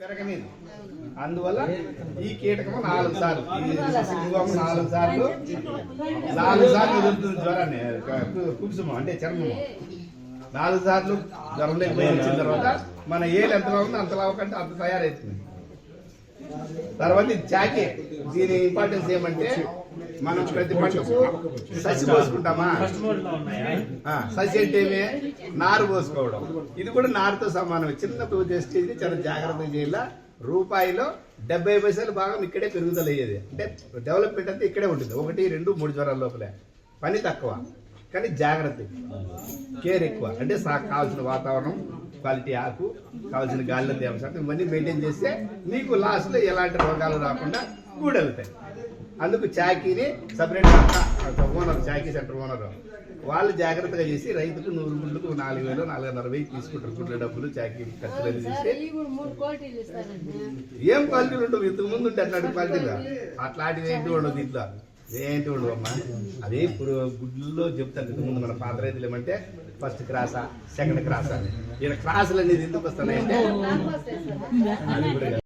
పెరగలేదు. అందువల్ల ఈ కీటకము 4 సార్లు ఎదురుతుంది జ్వరాన్ని, కుబుసము అంటే చర్మము 4 సార్లు జ్వరం లేకపోయి వచ్చిన తర్వాత మన ఏలు ఎంత ఉందో అంత లావకంటే అంత తయారవుతుంది. తర్వాత ఇది చాకే. దీని ఇంపార్టెన్స్ ఏమంటే మనం ప్రతి పంటకు ససి పోసుకుంటామా, ససి అంటే నారు పోసుకోవడం. ఇది కూడా నారుతో సమానం. చిన్న స్టేజ్ చాలా జాగ్రత్తగా చేయాల. రూపాయిలో 70 పైసలు భాగం ఇక్కడే పెరుగుదల అయ్యేది. అంటే డెవలప్మెంట్ అంతా ఇక్కడే ఉంటుంది. 1, 2, 3 జ్వరాల లోపలే. పని తక్కువ కానీ జాగ్రత్త, కేర్ ఎక్కువ. అంటే కావాల్సిన వాతావరణం, క్వాలిటీ ఆకు, కావాల్సిన గాలిలో తేమశాతం ఇవన్నీ మెయింటైన్ చేస్తే మీకు లాస్ట్లో ఎలాంటి రోగాలు రాకుండా కూడెళ్తాయి. అందుకు చాకీని సపరేట్ ఓనర్, చాకీ సెంటర్ ఓనర్ వాళ్ళు జాగ్రత్తగా చేసి రైతుకు 100 గుడ్లకు 4,000, 4,500 తీసుకుంటారు. గుడ్ల డబ్బులు, చాకీ ఖర్చులు చేసి. ఏం క్వాలిటీలు ఉండవు, ఇంతకు ముందు ఉంటే అట్లాంటి క్వాలిటీగా అట్లాంటివి ఏంటి ఉండవు. దీంట్లో ఏంటి ఉండవు అమ్మా. అదే ఇప్పుడు గుడ్లలో చెప్తాను. ఇంతకు ముందు మన పాత రైతులు ఏమంటే ఫస్ట్ క్రాసా, సెకండ్ క్రాసా అని. ఇక్కడ క్రాసులు అనేది ఎందుకు వస్తున్నాయంటే